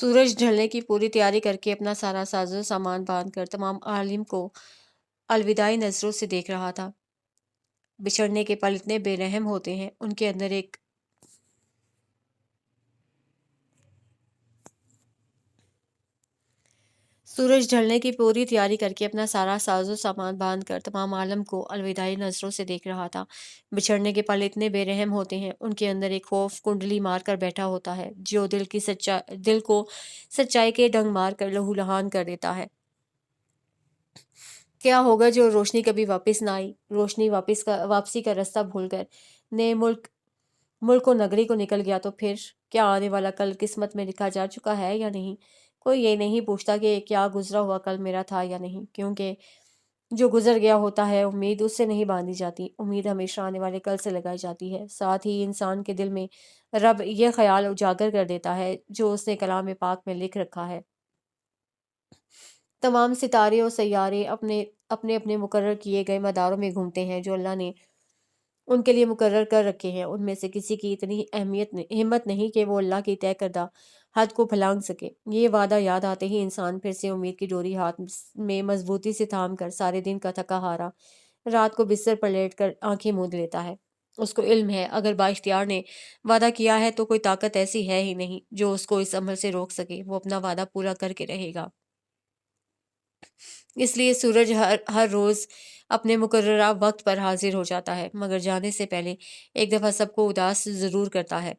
سورج ڈھلنے کی پوری تیاری کر کے اپنا سارا ساز و سامان باندھ کر تمام عالم کو الوداعی نظروں سے دیکھ رہا تھا۔ بچھڑنے کے پل اتنے بے رحم ہوتے ہیں، ان کے اندر ایک سورج ڈھلنے کی پوری تیاری کر کے اپنا سارا ساز و سامان باندھ کر تمام عالم کو الوداعی نظروں سے دیکھ رہا تھا۔ بچھڑنے کے پل اتنے بے رحم ہوتے ہیں، ان کے اندر ایک خوف کنڈلی مار کر بیٹھا ہوتا ہے، جو دل کو سچائی کے ڈنگ مار کر لہو لہان کر دیتا ہے۔ کیا ہوگا جو روشنی کبھی واپس نہ آئی؟ روشنی واپسی کا راستہ بھول کر نئے ملک و نگری کو نکل گیا تو پھر کیا آنے والا کل قسمت میں لکھا جا چکا ہے یا نہیں؟ کوئی یہ نہیں پوچھتا کہ کیا گزرا ہوا کل میرا تھا یا نہیں، کیونکہ جو گزر گیا ہوتا ہے امید اس سے نہیں باندھی جاتی، امید ہمیشہ آنے والے کل سے لگائی جاتی ہے۔ ساتھ ہی انسان کے دل میں رب یہ خیال اجاگر کر دیتا ہے جو اس نے کلام پاک میں لکھ رکھا ہے۔ تمام ستارے اور سیارے اپنے اپنے مقرر کیے گئے مداروں میں گھومتے ہیں جو اللہ نے ان کے لیے مقرر کر رکھے ہیں۔ ان میں سے کسی کی اتنی ہمت نہیں کہ وہ اللہ کی طے کردہ حد کو پھلانگ سکے۔ یہ وعدہ یاد آتے ہی انسان پھر سے امید کی ڈوری ہاتھ میں مضبوطی سے تھام کر سارے دن کا تھکا ہارا رات کو بستر پر لیٹ کر آنکھیں موند لیتا ہے۔ اس کو علم ہے اگر بااختیار نے وعدہ کیا ہے تو کوئی طاقت ایسی ہے ہی نہیں جو اس کو اس عمل سے روک سکے۔ وہ اپنا وعدہ پورا کر کے رہے گا۔ اس لیے سورج ہر روز اپنے مقررہ وقت پر حاضر ہو جاتا ہے، مگر جانے سے پہلے ایک دفعہ سب کو اداس ضرور کرتا ہے،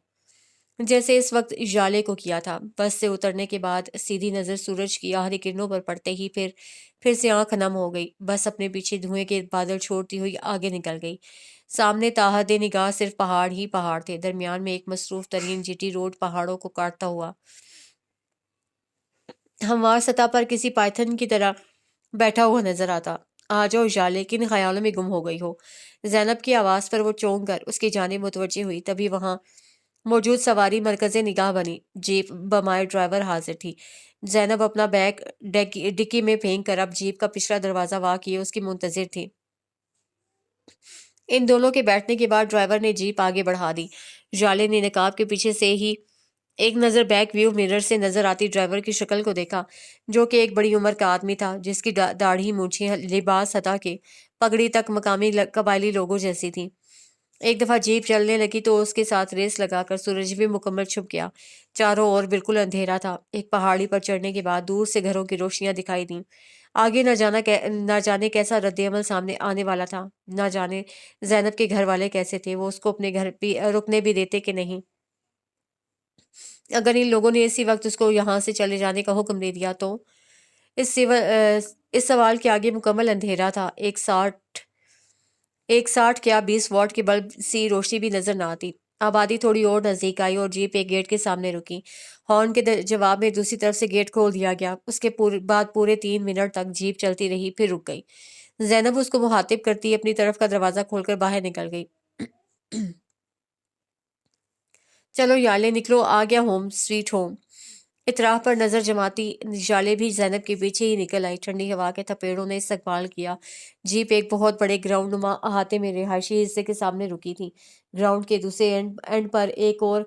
جیسے اس وقت اجالے کو کیا تھا۔ بس سے اترنے کے بعد سیدھی نظر سورج کی آخری کرنوں پر پڑتے ہی پھر سے آنکھ نم ہو گئی۔ بس اپنے پیچھے دھوئیں کے بادل چھوڑتی ہوئی آگے نکل گئی۔ سامنے تاحد نگاہ صرف پہاڑ ہی پہاڑ تھے، درمیان میں ایک مصروف ترین جٹی روڈ پہاڑوں کو کاٹتا ہوا ہموار سطح پر کسی پائتھن کی طرح بیٹھا ہوا نظر آتا۔ آ جاؤ اجالے، کن خیالوں میں گم ہو گئی ہو؟ زینب کی آواز پر وہ چونک کر اس کی جانب متوجہ ہوئی، تبھی وہاں موجود سواری مرکز نگاہ بنی۔ جیپ بمائے ڈرائیور حاضر تھی۔ زینب اپنا بیگ ڈکی میں پھینک کر اب جیپ کا پچھلا دروازہ وا کیے اس کی منتظر تھی۔ ان دونوں کے بیٹھنے کے بعد ڈرائیور نے جیپ آگے بڑھا دی۔ اجالے نے نقاب کے پیچھے سے ہی ایک نظر بیک ویو مرر سے نظر آتی ڈرائیور کی شکل کو دیکھا، جو کہ ایک بڑی عمر کا آدمی تھا، جس کی داڑھی مونچھیں لباس ہٹا کے پگڑی تک مقامی قبائلی لوگوں جیسی تھی۔ ایک دفعہ جیپ چلنے لگی تو اس کے ساتھ ریس لگا کر سورج بھی مکمل چھپ گیا۔ چاروں اور بالکل اندھیرا تھا۔ ایک پہاڑی پر چڑھنے کے بعد دور سے گھروں کی روشنیاں دکھائی دیں۔ آگے نہ جانے کیسا رد عمل سامنے آنے والا تھا، نہ جانے زینب کے گھر والے کیسے تھے، وہ اس کو اپنے گھر رکنے بھی دیتے کہ نہیں۔ اگر ان لوگوں نے اسی وقت اس کو یہاں سے چلے جانے کا حکم دے دیا تو؟ اس سوال کے آگے مکمل اندھیرا تھا۔ ایک 60 کیا 20 واٹ کی بلب سی روشنی بھی نظر نہ آتی۔ آبادی تھوڑی اور نزدیک آئی اور جیپ ایک گیٹ کے سامنے رکی۔ ہارن کے جواب میں دوسری طرف سے گیٹ کھول دیا گیا۔ اس کے بعد پورے 3 منٹ تک جیپ چلتی رہی، پھر رک گئی۔ زینب اس کو مخاطب کرتی اپنی طرف کا دروازہ کھول کر باہر نکل گئی۔ چلو یالے نکلو، آ گیا ہوم سویٹ ہوم۔ اطراف پر نظر جماتی یالے بھی زینب کے پیچھے ہی نکل آئی۔ ٹھنڈی ہوا کے تھپیڑوں نے استقبال کیا۔ جیپ ایک بہت بڑے گراؤنڈ نما احاطے میں رہائشی حصے کے سامنے رکی تھی۔ گراؤنڈ کے دوسرے اینڈ پر ایک اور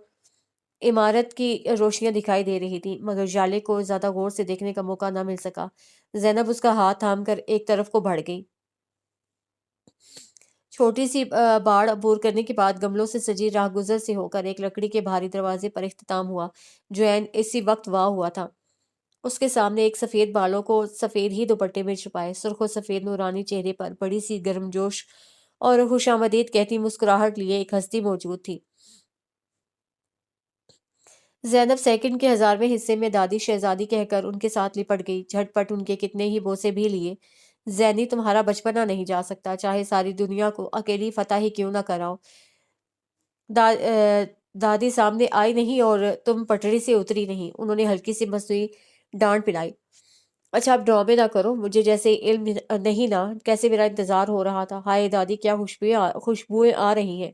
عمارت کی روشنیاں دکھائی دے رہی تھی، مگر یالے کو زیادہ غور سے دیکھنے کا موقع نہ مل سکا۔ زینب اس کا ہاتھ تھام کر ایک طرف کو بڑھ گئی۔ چھوٹی سی باڑ عبور کرنے کے بعد گملوں سے سجی راہ گزر سے ہو کر ایک لکڑی کے بھاری دروازے پر اختتام ہوا، جو عین اسی وقت واہ ہوا تھا۔ اس کے سامنے ایک سفید بالوں کو سفید ہی دوپٹے میں چھپائے، سرخ و سفید نورانی چہرے پر بڑی سی گرم جوش اور خوش آمدید کہتی مسکراہٹ لیے ایک ہستی موجود تھی۔ زینب سیکنڈ کے 1000ویں حصے میں دادی شہزادی کہہ کر ان کے ساتھ لپٹ گئی۔ جھٹ پٹ ان کے کتنے ہی بوسے بھی لیے۔ زینی، تمہارا بچپنا نہیں جا سکتا، چاہے ساری دنیا کو اکیلی فتح ہی کیوں نہ کراؤ۔ دادی سامنے آئی نہیں اور تم پٹڑی سے اتری نہیں، انہوں نے ہلکی سی مصنوعی ڈانٹ پلائی۔ اچھا اب ڈرامے نہ کرو، مجھے جیسے علم نہیں نا کیسے میرا انتظار ہو رہا تھا۔ ہائے دادی، کیا خوشبوئیں آ رہی ہیں۔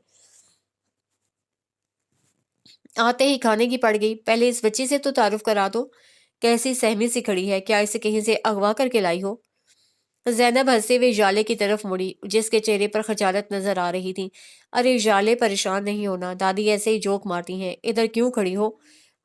آتے ہی کھانے کی پڑ گئی۔ پہلے اس بچی سے تو تعارف کرا دو، کیسی سہمی سی کھڑی ہے، کیا اسے کہیں سے اغوا کر کے لائی ہو؟ زینب ہنستے ہوئے اجالے کی طرف مڑی، جس کے چہرے پر خجالت نظر آ رہی تھی۔ ارے اجالے، پریشان نہیں ہونا، دادی ایسے ہی جوک مارتی ہیں، ادھر کیوں کھڑی ہو؟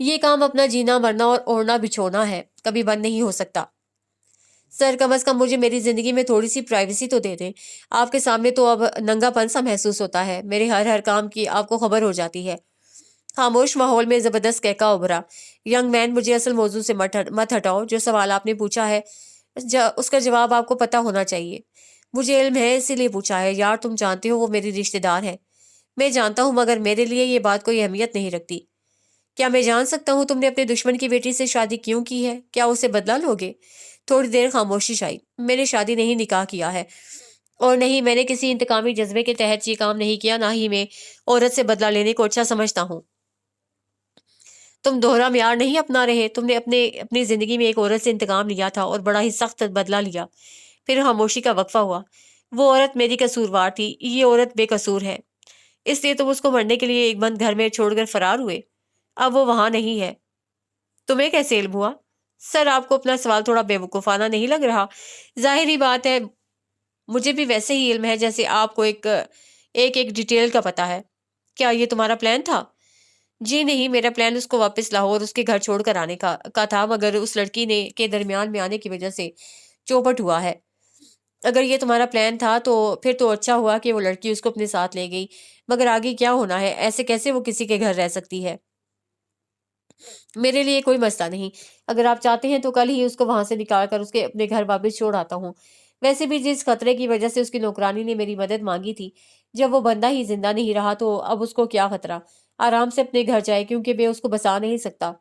یہ کام اپنا جینا مرنا اور اوڑھنا بچھونا ہے، کبھی بند نہیں ہو سکتا۔ سر کم از کم مجھے میری زندگی میں تھوڑی سی پرائیویسی تو دے دیں۔ آپ کے سامنے تو اب ننگا پن سا محسوس ہوتا ہے، میرے ہر کام کی آپ کو خبر ہو جاتی ہے۔ خاموش ماحول میں زبردست کہکا ابھرا، ینگ مین مجھے اصل موضوع سے مت ہٹاؤ، جو سوال آپ نے پوچھا ہے اس کا جواب آپ کو پتہ ہونا چاہیے۔ مجھے علم ہے اسی لیے پوچھا ہے، یار تم جانتے ہو وہ میری رشتہ دار ہے۔ میں جانتا ہوں مگر میرے لیے یہ بات کوئی اہمیت نہیں رکھتی۔ کیا میں جان سکتا ہوں تم نے اپنے دشمن کی بیٹی سے شادی کیوں کی ہے؟ کیا اسے بدلہ لوگے؟ تھوڑی دیر خاموشی چھائی۔ میں نے شادی نہیں نکاح کیا ہے، اور نہیں میں نے کسی انتقامی جذبے کے تحت یہ کام نہیں کیا، نہ ہی میں عورت سے بدلہ لینے کو اچھا سمجھتا ہوں۔ تم دوہرا معیار نہیں اپنا رہے، تم نے اپنی زندگی میں ایک عورت سے انتقام لیا تھا اور بڑا ہی سخت بدلہ لیا۔ پھر خاموشی کا وقفہ ہوا۔ وہ عورت میری قصوروار تھی، یہ عورت بے قصور ہے، اس لیے تم اس کو مرنے کے لیے ایک بند گھر میں چھوڑ کر فرار ہوئے۔ اب وہ وہاں نہیں ہے۔ تمہیں کیسے علم ہوا؟ سر آپ کو اپنا سوال تھوڑا بے وقوفانہ نہیں لگ رہا؟ ظاہری بات ہے مجھے بھی ویسے ہی علم ہے جیسے آپ کو ایک ڈیٹیل کا پتہ ہے۔ کیا یہ تمہارا پلان تھا؟ جی نہیں، میرا پلان اس کو واپس لاہور اس کے گھر چھوڑ کر آنے کا تھا، مگر اس لڑکی کے درمیان میں آنے کی وجہ سے چوپٹ ہوا ہے۔ اگر یہ تمہارا پلان تھا تو پھر تو اچھا ہوا کہ وہ لڑکی اس کو اپنے ساتھ لے گئی، مگر آگے کیا ہونا ہے؟ ایسے کیسے وہ کسی کے گھر رہ سکتی ہے؟ میرے لیے کوئی مسئلہ نہیں، اگر آپ چاہتے ہیں تو کل ہی اس کو وہاں سے نکال کر اس کے اپنے گھر واپس چھوڑ آتا ہوں۔ ویسے بھی جس خطرے کی وجہ سے اس کی نوکرانی نے میری مدد مانگی تھی، جب وہ بندہ ہی زندہ نہیں رہا تو اب اس کو کیا خطرہ؟ آرام سے اپنے گھر جائے، کیونکہ میں اس کو بسا نہیں سکتا۔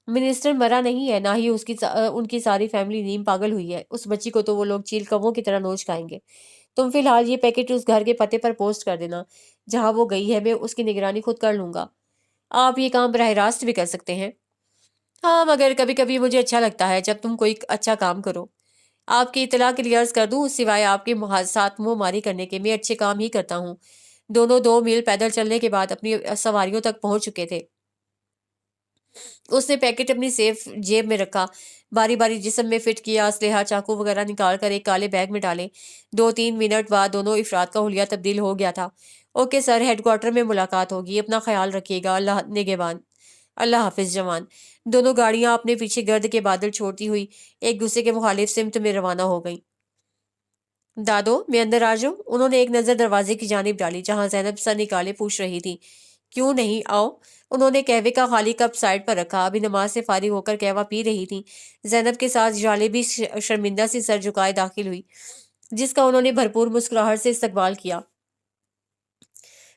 منسٹر مرا نہیں ہے، نہ ہی ان کی ساری فیملی نیم پاگل ہوئی ہے۔ اس بچی کو تو وہ لوگ چیل کووں کی طرح نوچ کھائیں گے۔ تم فی الحال یہ پیکٹ اس گھر کے پتے پر پوسٹ کر دینا جہاں وہ گئی ہے، میں اس کی نگرانی خود کر لوں گا۔ آپ یہ کام براہ راست بھی کر سکتے ہیں۔ ہاں، مگر کبھی کبھی مجھے اچھا لگتا ہے جب تم کوئی اچھا کام کرو۔ آپ کی اطلاع کے لیے عرض کر دوں، سوائے آپ کے ساتھ منہ ماری کرنے کے میں اچھے کام ہی کرتا ہوں۔ دونوں 2 میل پیدل چلنے کے بعد اپنی سواریوں تک پہنچ چکے تھے۔ اس نے پیکٹ اپنی سیف جیب میں رکھا، باری باری جسم میں فٹ کیا، اسلحہ چاقو وغیرہ نکال کر ایک کالے بیگ میں ڈالے۔ 2-3 منٹ بعد دونوں افراد کا حلیہ تبدیل ہو گیا تھا۔ اوکے سر، ہیڈ کوارٹر میں ملاقات ہوگی، اپنا خیال رکھیے گا، اللہ نگہبان۔ اللہ حافظ جوان۔ دونوں گاڑیاں اپنے پیچھے گرد کے بادل چھوڑتی ہوئی ایک دوسرے کے مخالف سمت میں روانہ ہو گئیں۔ دادو، میں اندر آ جاؤں؟ انہوں نے ایک نظر دروازے کی جانب ڈالی جہاں زینب سر نکالے پوچھ رہی تھی۔ کیوں نہیں، آؤ۔ انہوں نے قہوے کا خالی کپ سائڈ پر رکھا، ابھی نماز سے فارغ ہو کر قہوہ پی رہی تھی۔ زینب کے ساتھ جالے بھی شرمندہ سی سر جھکائے داخل ہوئی، جس کا انہوں نے بھرپور مسکراہٹ سے استقبال کیا۔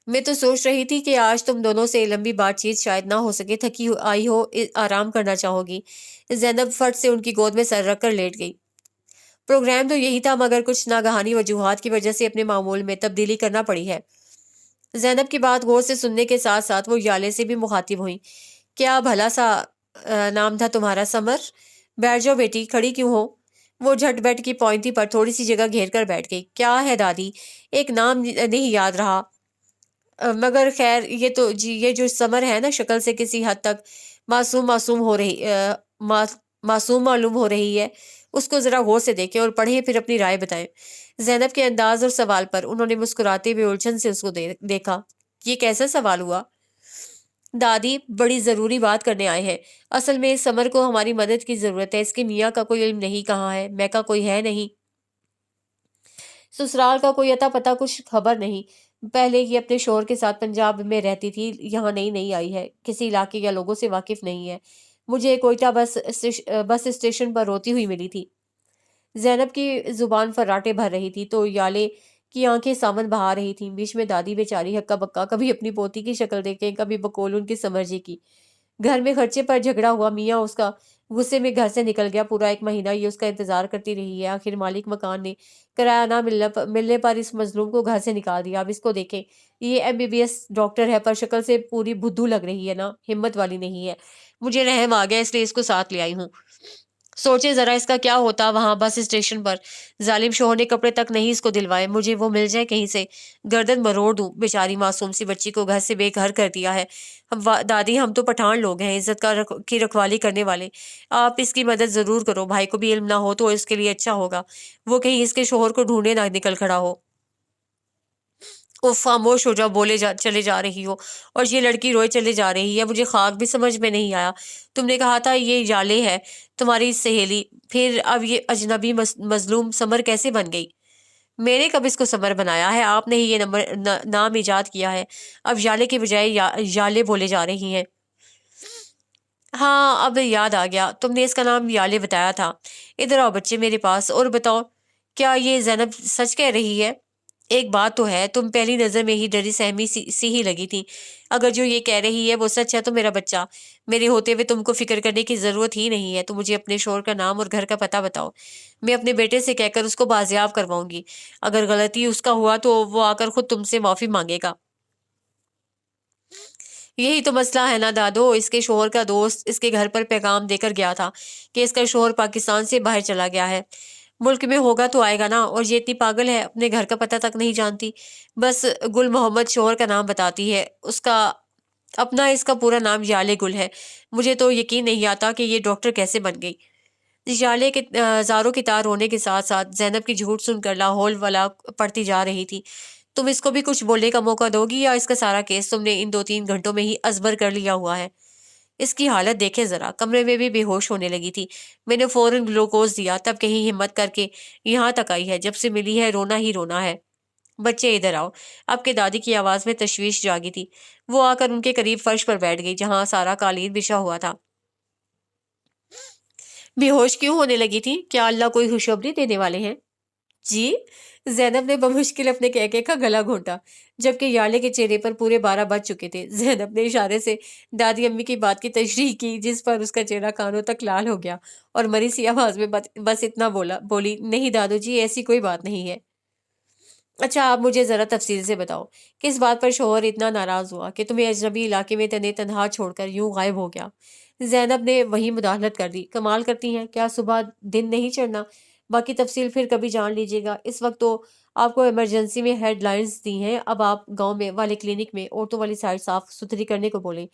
میں تو سوچ رہی تھی کہ آج تم دونوں سے لمبی بات چیت شاید نہ ہو سکے، تھکی آئی ہو، آرام کرنا چاہو گی۔ زینب فٹ سے ان کی گود میں سر رکھ کر لیٹ گئی۔ پروگرام تو یہی تھا، مگر کچھ ناگہانی وجوہات کی وجہ سے اپنے معمول میں تبدیلی کرنا پڑی ہے۔ زینب کی بات غور سے سننے کے ساتھ ساتھ وہ یالے سے بھی مخاطب ہوئی۔ کیا بھلا سا نام تھا تمہارا؟ سمر؟ بیٹھ جاؤ بیٹی، کھڑی کیوں ہو؟ وہ جھٹ بیٹھ کی پوائنٹی پر تھوڑی سی جگہ گھیر کر بیٹھ گئی۔ کیا ہے دادی؟ ایک نام نہیں یاد رہا، مگر خیر یہ تو جی، یہ جو سمر ہے نا، شکل سے کسی حد تک معصوم معلوم ہو رہی ہے۔ اس کو ذرا غور سے دیکھیں اور پڑھیں، پھر اپنی رائے بتائیں۔ زینب کے انداز اور سوال پر انہوں نے مسکراتے ہوئے الجھن سے اس کو دیکھا۔ یہ کیسا سوال ہوا؟ دادی، بڑی ضروری بات کرنے آئے ہیں۔ اصل میں اس سمر کو ہماری مدد کی ضرورت ہے، اس کے میاں کا کوئی علم نہیں کہاں ہے، میکا کوئی ہے نہیں، سسرال کا کوئی اتا پتا کچھ خبر نہیں۔ پہلے یہ اپنے شوہر کے ساتھ پنجاب میں رہتی تھی، یہاں نئی آئی ہے، کسی علاقے یا لوگوں سے واقف نہیں ہے۔ مجھے کوئٹہ بس اسٹیشن پر روتی ہوئی ملی تھی۔ زینب کی زبان فراٹے بھر رہی تھی تو یالے کی آنکھیں سامن بہا رہی تھیں۔ بیچ میں دادی بیچاری ہکا بکا، کبھی اپنی پوتی کی شکل دیکھیں، کبھی بقول ان کی سمر جی کی۔ گھر میں خرچے پر جھگڑا ہوا، میاں اس کا غصے میں گھر سے نکل گیا۔ پورا 1 مہینہ یہ اس کا انتظار کرتی رہی ہے، آخر مالک مکان نے کرایہ نہ ملنے پر اس مظلوم کو گھر سے نکال دیا۔ اب اس کو دیکھیں، یہ MBBS ڈاکٹر ہے، پر شکل سے پوری بدھو لگ رہی ہے نا، ہمت والی نہیں ہے۔ مجھے رحم آ گیا، اس لیے اس کو ساتھ لے آئی ہوں۔ سوچے ذرا اس کا کیا ہوتا وہاں بس اسٹیشن پر۔ ظالم شوہر نے کپڑے تک نہیں اس کو دلوائے، مجھے وہ مل جائے کہیں سے، گردن مروڑ دوں۔ بیچاری معصوم سی بچی کو گھر سے بے گھر کر دیا ہے۔ دادی، ہم تو پٹھان لوگ ہیں، عزت کی رکھوالی کرنے والے، آپ اس کی مدد ضرور کرو۔ بھائی کو بھی علم نہ ہو تو اس کے لیے اچھا ہوگا، وہ کہیں اس کے شوہر کو ڈھونڈے نہ نکل کھڑا ہو۔ اف خاموش ہو جاؤ، چلے جا رہی ہو، اور یہ لڑکی روئے چلے جا رہی ہے، مجھے خاک بھی سمجھ میں نہیں آیا۔ تم نے کہا تھا یہ جالے ہے تمہاری سہیلی، پھر اب یہ اجنبی مظلوم سمر کیسے بن گئی؟ میں نے کب اس کو سمر بنایا ہے؟ آپ نے ہی یہ نام ایجاد کیا ہے۔ اب جالے کے بجائے یالے بولے جا رہی ہیں۔ ہاں اب یاد آ گیا، تم نے اس کا نام یالے بتایا تھا۔ ادھر آؤ بچے میرے پاس، اور بتاؤ کیا یہ زینب سچ کہہ رہی ہے؟ ایک بات تو ہے، تم پہلی نظر میں ہی ڈری سہمی سی ہی لگی تھی۔ اگر جو یہ کہہ رہی ہے وہ سچ ہے تو میرا بچہ، میرے ہوتے ہوئے تم کو فکر کرنے کی ضرورت ہی نہیں ہے۔ تو مجھے اپنے شوہر کا نام اور گھر کا پتہ بتاؤ، میں اپنے بیٹے سے کہہ کر اس کو بازیاب کرواؤں گی۔ اگر غلطی اس کا ہوا تو وہ آ کر خود تم سے معافی مانگے گا۔ یہی تو مسئلہ ہے نا دادو، اس کے شوہر کا دوست اس کے گھر پر پیغام دے کر گیا تھا کہ اس کا شوہر پاکستان سے باہر چلا گیا ہے۔ ملک میں ہوگا تو آئے گا نا، اور یہ اتنی پاگل ہے اپنے گھر کا پتہ تک نہیں جانتی۔ بس گل محمد شوہر کا نام بتاتی ہے، اس کا اپنا اس کا پورا نام یالے گل ہے۔ مجھے تو یقین نہیں آتا کہ یہ ڈاکٹر کیسے بن گئی۔ یالے کے زاروں کی تار ہونے کے ساتھ ساتھ زینب کی جھوٹ سن کر لاہور والا پڑتی جا رہی تھی۔ تم اس کو بھی کچھ بولنے کا موقع دو گی، یا اس کا سارا کیس تم نے ان 2-3 گھنٹوں میں ہی ازبر کر لیا ہوا ہے؟ اس کی حالت دیکھے ذرا، کمرے میں بھی بے ہوش ہونے لگی تھی۔ میں نے فوراً گلوکوز دیا، تب کہیں ہمت کر کے یہاں تک آئی ہے۔ جب سے ملی ہے رونا ہی رونا ہے۔ بچے ادھر آؤ۔ آپ کے دادی کی آواز میں تشویش جاگی تھی۔ وہ آ کر ان کے قریب فرش پر بیٹھ گئی جہاں سارا قالین بچھا ہوا تھا۔ بے ہوش کیوں ہونے لگی تھی؟ کیا اللہ کوئی خوشخبری دینے والے ہیں؟ جی؟ زینب نے بمشکل اپنے کہکے کا گلا گھونٹا، جبکہ یالے کے چہرے پر پورے 12 بج چکے تھے۔ زینب نے اشارے سے دادی امی کی بات کی تشریح کی، جس پر اس کا چہرہ کانوں تک لال ہو گیا، اور مری سی آواز میں بس اتنا بولی، نہیں دادو جی، ایسی کوئی بات نہیں ہے۔ اچھا آپ مجھے ذرا تفصیل سے بتاؤ، کس بات پر شوہر اتنا ناراض ہوا کہ تمہیں اجنبی علاقے میں تنہا چھوڑ کر یوں غائب ہو گیا؟ زینب نے وہی مداخلت کر دی، کمال کرتی ہیں، کیا صبح دن نہیں چڑھنا؟ باقی تفصیل پھر کبھی جان لیجیے گا، اس وقت تو آپ کو ایمرجنسی میں ہیڈ لائنز دی ہیں۔ اب آپ گاؤں میں والے کلینک میں عورتوں والی سائڈ صاف ستھری کرنے کو بولیں،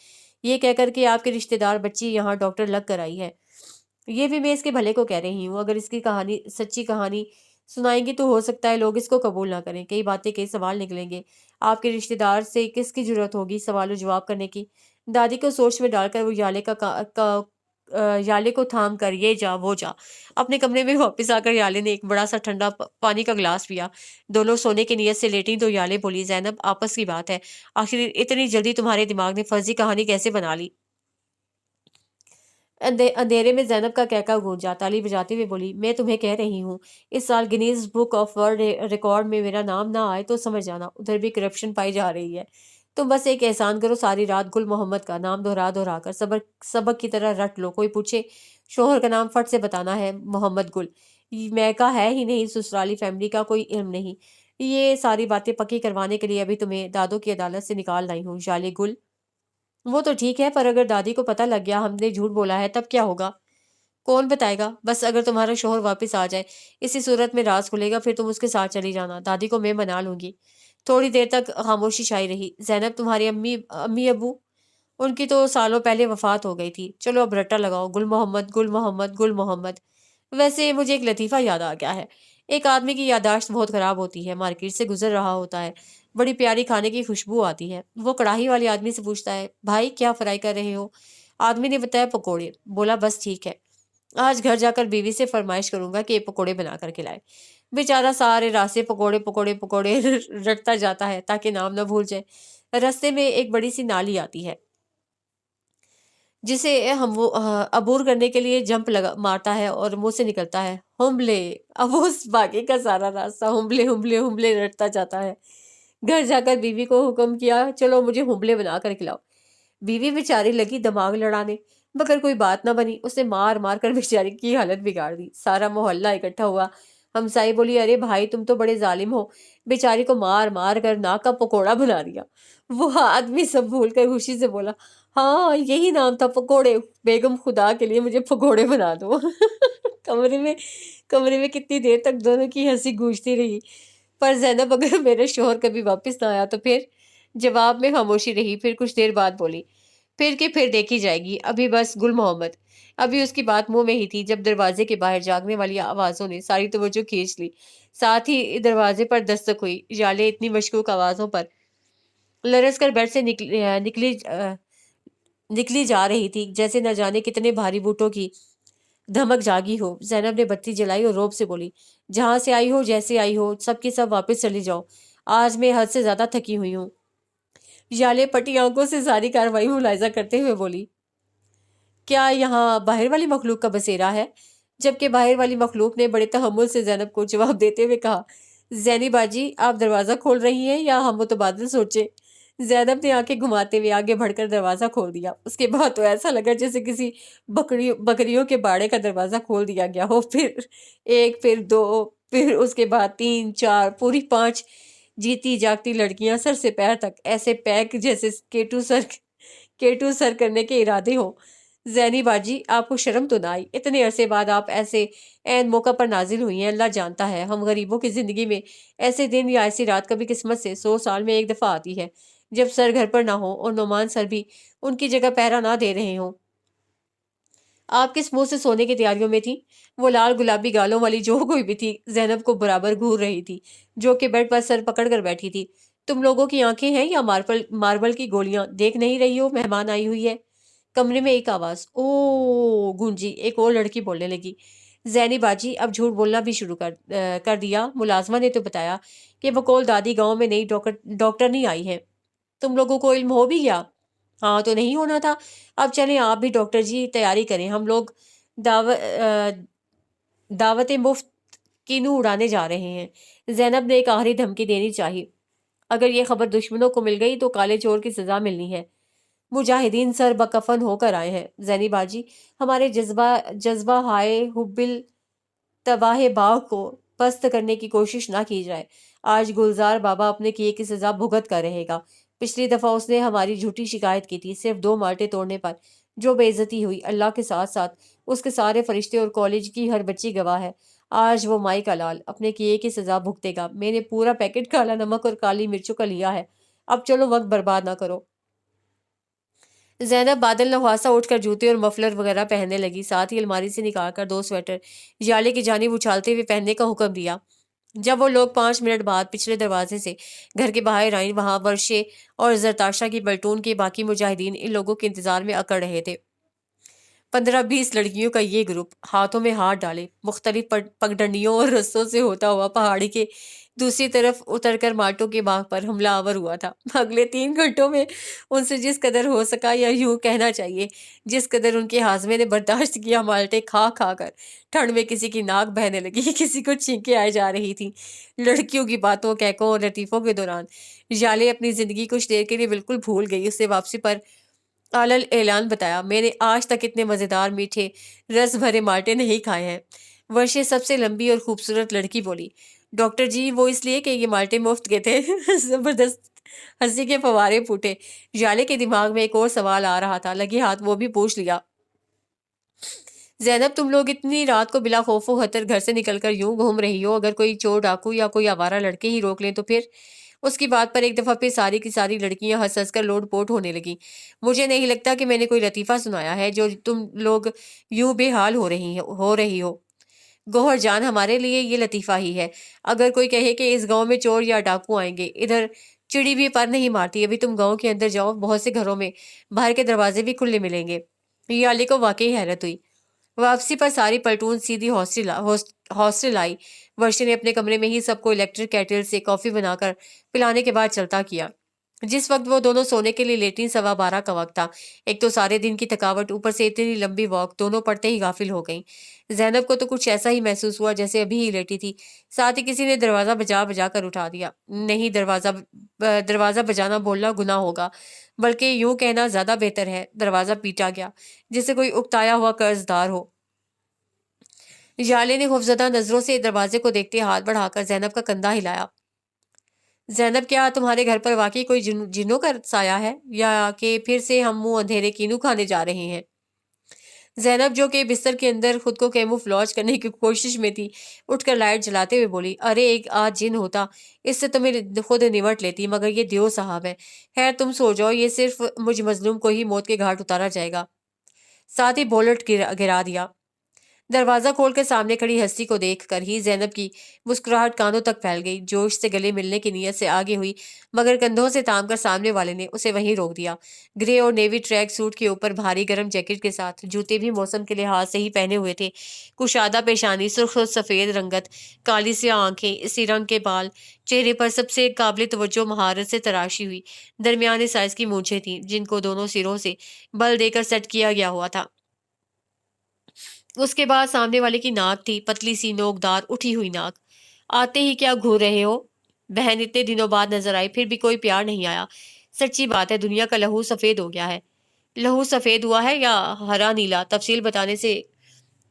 یہ کہہ کر کہ آپ کے رشتہ دار بچی یہاں ڈاکٹر لگ کر آئی ہے۔ یہ بھی میں اس کے بھلے کو کہہ رہی ہوں، اگر اس کی کہانی سچی کہانی سنائیں گی تو ہو سکتا ہے لوگ اس کو قبول نہ کریں، کئی باتیں کئی سوال نکلیں گے۔ آپ کے رشتہ دار سے کس کی جرت ہوگی سوال و جواب کرنے کی؟ دادی کو سوچ میں ڈال کر وہ یالے کو تھام کر یہ جا وہ جا۔ اپنے کمرے میں واپس آ کر یالے نے ایک بڑا سا ٹھنڈا پانی کا گلاس پیا۔ دونوں سونے کی نیت سے لیٹیں تو یالے بولی، زینب آپس کی بات ہے، آخر اتنی جلدی تمہارے دماغ نے فرضی کہانی کیسے بنا لی؟ اندھیرے میں زینب کا کہکا گونجا، تالی بجاتے ہوئے بولی، میں تمہیں کہہ رہی ہوں اس سال Guinness book of world record میں میرا نام نہ آئے تو سمجھ جانا ادھر بھی کرپشن پائی جا رہی ہے۔ تم بس ایک احسان کرو، ساری رات گل محمد کا نام دہرا دہرا کر سبق کی طرح رٹ لو۔ کوئی پوچھے شوہر کا نام فٹ سے بتانا ہے، محمد گل، میکا ہے ہی نہیں، سسرالی فیملی کا کوئی علم نہیں۔ یہ ساری باتیں پکی کروانے کے لیے ابھی تمہیں دادوں کی عدالت سے نکال لائی ہوں، جالے گل۔ وہ تو ٹھیک ہے، پر اگر دادی کو پتہ لگ گیا ہم نے جھوٹ بولا ہے تب کیا ہوگا؟ کون بتائے گا؟ بس اگر تمہارا شوہر واپس آ جائے، اسی صورت میں راز کھلے گا، پھر تم اس کے ساتھ چلی جانا، دادی کو میں منا لوں گی۔ تھوڑی دیر تک خاموشی چھائی رہی۔ زینب تمہاری امی ابو؟ ان کی تو سالوں پہلے وفات ہو گئی تھی۔ چلو اب رٹا لگاؤ، گل محمد گل محمد گل محمد۔ ویسے مجھے ایک لطیفہ یاد آ گیا ہے۔ ایک آدمی کی یادداشت بہت خراب ہوتی ہے، مارکیٹ سے گزر رہا ہوتا ہے، بڑی پیاری کھانے کی خوشبو آتی ہے، وہ کڑاہی والے آدمی سے پوچھتا ہے، بھائی کیا فرائی کر رہے ہو؟ آدمی نے بتایا پکوڑے۔ بولا بس ٹھیک ہے، آج گھر جا کر بیوی سے فرمائش کروں گا کہ یہ پکوڑے بنا کر کھلائے۔ بیچارہ سارے راستے پکوڑے پکوڑے پکوڑے رٹتا جاتا ہے تاکہ نام نہ بھول جائے۔ راستے میں ایک بڑی سی نالی آتی ہے جسے ہم وہ عبور کرنے کے لیے جمپ مارتا ہے اور منہ سے نکلتا ہے ہمبلے۔ اب اس باقی کا سارا راستہ ہمبلے ہمبلے ہمبلے رٹتا جاتا ہے۔ گھر جا کر بیوی کو حکم کیا، چلو مجھے ہمبلے بنا کر کھلاؤ۔ بیوی بیچاری لگی دماغ لڑانے، مگر کوئی بات نہ بنی، اس نے مار مار کر بیچاری کی حالت بگاڑ دی۔ سارا محلہ اکٹھا ہوا۔ ہمسائی بولی، ارے بھائی تم تو بڑے ظالم ہو، بیچاری کو مار مار کر ناک کا پکوڑا بنا دیا۔ وہ آدمی سب بھول کر خوشی سے بولا، ہاں یہی نام تھا، پکوڑے، بیگم خدا کے لیے مجھے پکوڑے بنا دو۔ کمرے میں کتنی دیر تک دونوں کی ہنسی گونجتی رہی۔ پر زینب اگر میرا شوہر کبھی واپس نہ آیا تو پھر؟ جواب میں خاموشی رہی، پھر کچھ دیر بعد بولی، پھر کے پھر دیکھی جائے گی، ابھی بس گل محمد۔ ابھی اس کی بات منہ میں ہی تھی جب دروازے کے باہر جاگنے والی آوازوں نے ساری توجہ کھینچ لی۔ ساتھ ہی دروازے پر دستک ہوئی۔ جالے اتنی مشکوک آوازوں پر لرز کر بیڈ سے نکلی جا رہی تھی جیسے نہ جانے کتنے بھاری بوٹوں کی دھمک جاگی ہو۔ زینب نے بتی جلائی اور روب سے بولی، جہاں سے آئی ہو، جیسے آئی ہو، سب کی سب واپس چلی جاؤ، آج میں حد سے زیادہ تھکی ہوئی ہوں۔ جالے پٹی آنکھوں سے ساری کارروائی ملاحظہ کرتے ہوئے بولی، کیا یہاں باہر والی مخلوق کا بسیرا ہے؟ جبکہ باہر والی مخلوق نے بڑے تحمل سے زینب کو جواب دیتے ہوئے کہا، زینی باجی آپ دروازہ کھول رہی ہیں یا ہم متبادل سوچیں؟ زینب نے آنکھیں گھماتے ہوئے آگے بڑھ کر دروازہ کھول دیا۔ اس کے بعد تو ایسا لگا جیسے کسی بکریوں کے باڑے کا دروازہ کھول دیا گیا ہو۔ پھر ایک، پھر دو، پھر اس کے بعد تین، چار، پوری 5 جیتی جاگتی لڑکیاں سر سے پیر تک ایسے پیک جیسے کیٹو سر کرنے کے ارادے ہوں۔ زینی باجی آپ کو شرم تو نہ آئی؟ اتنے عرصے بعد آپ ایسے عین موقع پر نازل ہوئی ہیں۔ اللہ جانتا ہے ہم غریبوں کی زندگی میں ایسے دن یا ایسی رات کبھی قسمت سے 100 سال میں ایک دفعہ آتی ہے جب سر گھر پر نہ ہو اور نعمان سر بھی ان کی جگہ پہرا نہ دے رہے ہوں۔ آپ کس منہ سے سونے کی تیاریوں میں تھی؟ وہ لال گلابی گالوں والی جو کوئی بھی تھی زینب کو برابر گھور رہی تھی، جو کہ بیڈ پر سر پکڑ کر بیٹھی تھی۔ تم لوگوں کی آنکھیں ہیں یا ماربل کی گولیاں؟ دیکھ نہیں رہی ہو مہمان آئی ہوئی ہے؟ کمرے میں ایک آواز او گونجی۔ ایک اور لڑکی بولنے لگی، زینی باجی اب جھوٹ بولنا بھی شروع کر دیا۔ ملازمہ نے تو بتایا کہ بقول دادی گاؤں میں نئی ڈاکٹر نہیں آئی ہے۔ تم لوگوں کو علم ہو بھی گیا؟ ہاں تو نہیں ہونا تھا۔ اب چلیں آپ بھی ڈاکٹر جی تیاری کریں، ہم لوگ دعوت مفت کینو اڑانے جا رہے ہیں۔ زینب نے ایک آخری دھمکی دینی چاہی، اگر یہ خبر دشمنوں کو مل گئی تو کالے چور کی سزا ملنی ہے۔ مجاہدین سر بکفن ہو کر آئے ہیں۔ زینی باجی ہمارے جذبہ ہائے حبل تباہ باغ کو پست کرنے کی کوشش نہ کی جائے۔ آج گلزار بابا اپنے کیے کی سزا بھگت کر رہے گا۔ پچھلی دفعہ اس نے ہماری جھوٹی شکایت کی تھی صرف 2 مالٹے توڑنے پر، جو بے عزتی ہوئی۔ اللہ کے ساتھ ساتھ اس کے سارے فرشتے اور کالج کی ہر بچی گواہ ہے۔ آج وہ مائی کا لال اپنے کیے کی سزا بھگتے گا۔ میں نے پورا پیکٹ کالا نمک اور کالی مرچوں کا لیا ہے، اب چلو وقت برباد نہ کرو۔ زینب بادل نواسا اٹھ کر جوتے اور مفلر وغیرہ پہننے لگی، ساتھ ہی الماری سے نکال کر 2 سویٹر جالے کی جانب اچھالتے ہوئے پہننے کا حکم دیا۔ جب وہ لوگ 5 منٹ بعد پچھلے دروازے سے گھر کے باہر آئیں، وہاں ورشے اور زرتاشا کی پلٹون کے باقی مجاہدین ان لوگوں کے انتظار میں اکڑ رہے تھے۔ 15-20 لڑکیوں کا یہ گروپ ہاتھوں میں ہاتھ ڈالے مختلف پگڈنڈیوں اور رسوں سے ہوتا ہوا پہاڑی کے دوسری طرف اتر کر مالٹوں کے باغ پر حملہ آور ہوا تھا۔ اگلے 3 گھنٹوں میں ان سے جس قدر ہو سکا، یا یوں کہنا چاہیے جس قدر ان کے ہاضمے نے برداشت کیا، مالٹے کھا کھا کر ٹھنڈ میں کسی کی ناک بہنے لگی، کسی کو چھینکیں آئے جا رہی تھیں۔ لڑکیوں کی باتوں، کہکوں اور لطیفوں کے دوران جالے اپنی زندگی کچھ دیر کے لیے بالکل بھول گئی۔ اس سے واپسی پر علل اعلان بتایا، میں نے آج تک اتنے مزیدار میٹھے رس بھرے مالٹے نہیں کھائے ہیں۔ ورشے سب سے لمبی اور خوبصورت لڑکی بولی، ڈاکٹر جی وہ اس لیے کہ یہ مالٹے مفت کے تھے۔ زبردست ہنسی کے فوارے پھوٹے۔ جالے کے دماغ میں ایک اور سوال آ رہا تھا، لگے ہاتھ وہ بھی پوچھ لیا، زینب تم لوگ اتنی رات کو بلا خوف و خطر گھر سے نکل کر یوں گھوم رہی ہو، اگر کوئی چور ڈاکو یا کوئی آوارہ لڑکے ہی روک لیں تو پھر؟ اس کی بات پر ایک دفعہ پھر ساری کی ساری لڑکیاں ہنس ہنس کر لوٹ پوٹ ہونے لگیں۔ مجھے نہیں لگتا کہ میں نے کوئی لطیفہ سنایا ہے جو تم لوگ یوں بے حال ہو رہی ہو۔ گوہر جان ہمارے لیے یہ لطیفہ ہی ہے۔ اگر کوئی کہے کہ اس گاؤں میں چور یا ڈاکو آئیں گے، ادھر چڑی بھی پر نہیں مارتی۔ ابھی تم گاؤں کے اندر جاؤ، بہت سے گھروں میں باہر کے دروازے بھی کھلے ملیں گے۔ یہ علی کو واقعی حیرت ہوئی۔ واپسی پر ساری پلٹون سیدھی ہاسٹل آئی۔ ورشے نے اپنے کمرے میں ہی سب کو الیکٹرک کیٹل سے کافی بنا کر پلانے کے بعد چلتا کیا۔ جس وقت وہ دونوں سونے کے لیے لیٹیں 12:15 کا وقت تھا۔ ایک تو سارے دن کی تھکاوٹ، اوپر سے اتنی لمبی واک، دونوں پڑھتے ہی غافل ہو گئیں۔ زینب کو تو کچھ ایسا ہی محسوس ہوا جیسے ابھی ہی لیٹی تھی، ساتھ ہی کسی نے دروازہ بجا بجا کر اٹھا دیا۔ نہیں، دروازہ بجانا بولنا گناہ ہوگا، بلکہ یوں کہنا زیادہ بہتر ہے، دروازہ پیٹا گیا جسے کوئی اکتایا ہوا قرض دار ہو۔ جالے نے خوفزدہ نظروں سے دروازے کو دیکھتے ہاتھ بڑھا کر زینب کا کندھا ہلایا۔ زینب کیا تمہارے گھر پر واقعی کوئی جنوں کا سایہ ہے، یا کہ پھر سے ہم منہ اندھیرے کینو کھانے جا رہے ہیں؟ زینب جو کہ بستر کے اندر خود کو کیموفلاج کرنے کی کوشش میں تھی اٹھ کر لائٹ جلاتے ہوئے بولی، ارے ایک آدھ جن ہوتا اس سے تمہیں خود نمٹ لیتی، مگر یہ دیو صاحب ہے۔ خیر تم سو جاؤ، یہ صرف مجھ مظلوم کو ہی موت کے گھاٹ اتارا جائے گا۔ ساتھ ہی بولٹ گرا دیا۔ دروازہ کھول کر سامنے کھڑی ہستی کو دیکھ کر ہی زینب کی مسکراہٹ کانوں تک پھیل گئی۔ جوش سے گلے ملنے کی نیت سے آگے ہوئی، مگر کندھوں سے تام کر سامنے والے نے اسے وہیں روک دیا۔ گرے اور نیوی ٹریک سوٹ کے اوپر بھاری گرم جیکٹ کے ساتھ جوتے بھی موسم کے لحاظ سے ہی پہنے ہوئے تھے۔ کشادہ پیشانی، سرخ اور سفید رنگت، کالی سیاہ آنکھیں، اسی رنگ کے بال، چہرے پر سب سے قابل توجہ مہارت سے تراشی ہوئی درمیانے سائز کی مونچھیں تھیں، جن کو دونوں سروں سے بل دے کر سیٹ کیا گیا ہوا تھا۔ اس کے بعد سامنے والے کی ناک تھی، پتلی سی نوکدار اٹھی ہوئی ناک۔ آتے ہی کیا گھور رہے ہو؟ بہن اتنے دنوں بعد نظر آئی، پھر بھی کوئی پیار نہیں آیا۔ سچی بات ہے، دنیا کا لہو سفید ہو گیا ہے۔ لہو سفید ہوا ہے یا ہرا نیلا؟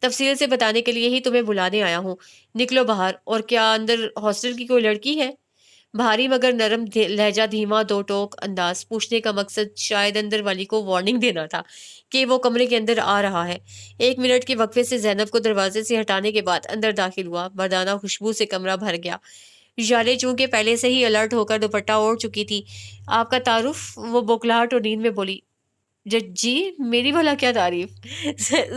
تفصیل سے بتانے کے لیے ہی تمہیں بلانے آیا ہوں۔ نکلو باہر۔ اور کیا اندر ہاسٹل کی کوئی لڑکی ہے؟ بھاری مگر نرم لہجہ، دھیما دو ٹوک انداز۔ پوچھنے کا مقصد شاید اندر والی کو وارننگ دینا تھا کہ وہ کمرے کے اندر آ رہا ہے۔ 1 منٹ کے وقفے سے زینب کو دروازے سے ہٹانے کے بعد اندر داخل ہوا۔ مردانہ خوشبو سے کمرہ بھر گیا۔ ژالے چونکہ پہلے سے ہی الرٹ ہو کر دوپٹہ اوڑھ چکی تھی۔ آپ کا تعارف؟ وہ بوکھلاہٹ اور نیند میں بولی۔ جی میری بھلا کیا تعریف؟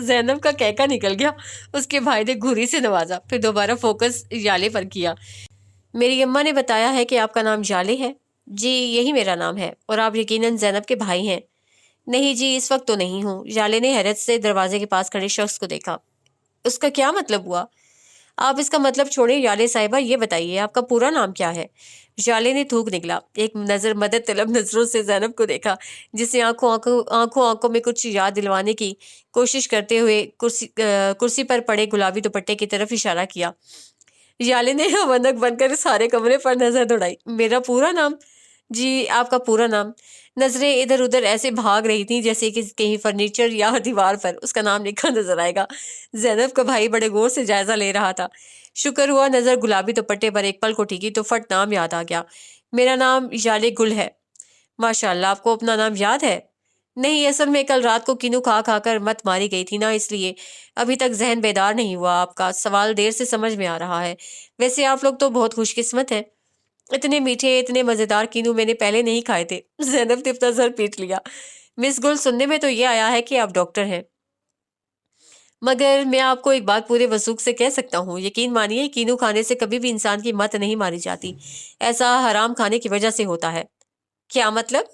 زینب کا کہکا نکل گیا۔ اس کے بھائی نے گھوری سے نوازا، پھر دوبارہ فوکس ژالے پر کیا۔ میری اماں نے بتایا ہے کہ آپ کا نام ژالے ہے۔ جی یہی میرا نام ہے، اور آپ یقیناً زینب کے بھائی ہیں۔ نہیں جی، اس وقت تو نہیں ہوں۔ ژالے نے حیرت سے دروازے کے پاس کھڑے شخص کو دیکھا۔ اس کا کیا مطلب ہوا؟ آپ اس کا مطلب چھوڑیں ژالے صاحبہ، یہ بتائیے آپ کا پورا نام کیا ہے؟ ژالے نے تھوک نکلا۔ ایک نظر مدد طلب نظروں سے زینب کو دیکھا، جس نے آنکھوں میں کچھ یاد دلوانے کی کوشش کرتے ہوئے کرسی پر پڑے گلابی دوپٹے کی طرف اشارہ کیا۔ ژالے نے ونک بن کر سارے کمرے پر نظر دوڑائی۔ میرا پورا نام؟ جی آپ کا پورا نام۔ نظریں ادھر ادھر ایسے بھاگ رہی تھیں جیسے کہ کہیں فرنیچر یا دیوار پر اس کا نام لکھا نظر آئے گا۔ زینب کا بھائی بڑے غور سے جائزہ لے رہا تھا۔ شکر ہوا نظر گلابی دوپٹے پر ایک پل کو ٹکی تو فٹ نام یاد آ گیا۔ میرا نام ژالے گل ہے۔ ماشاء اللہ، آپ کو اپنا نام یاد ہے؟ نہیں، اصل میں کل رات کو کینو کھا کھا کر مت ماری گئی تھی نا، اس لیے ابھی تک ذہن بیدار نہیں ہوا۔ آپ کا سوال دیر سے سمجھ میں آ رہا ہے۔ ویسے آپ لوگ تو بہت خوش قسمت ہیں، اتنے میٹھے اتنے مزیدار کینو میں نے پہلے نہیں کھائے تھے۔ زینب نے اپنا سر پیٹ لیا۔ مس گل، سننے میں تو یہ آیا ہے کہ آپ ڈاکٹر ہیں، مگر میں آپ کو ایک بات پورے وثوق سے کہہ سکتا ہوں، یقین مانیے کینو کھانے سے کبھی بھی انسان کی مت نہیں ماری جاتی، ایسا حرام کھانے کی وجہ سے ہوتا ہے۔ کیا مطلب؟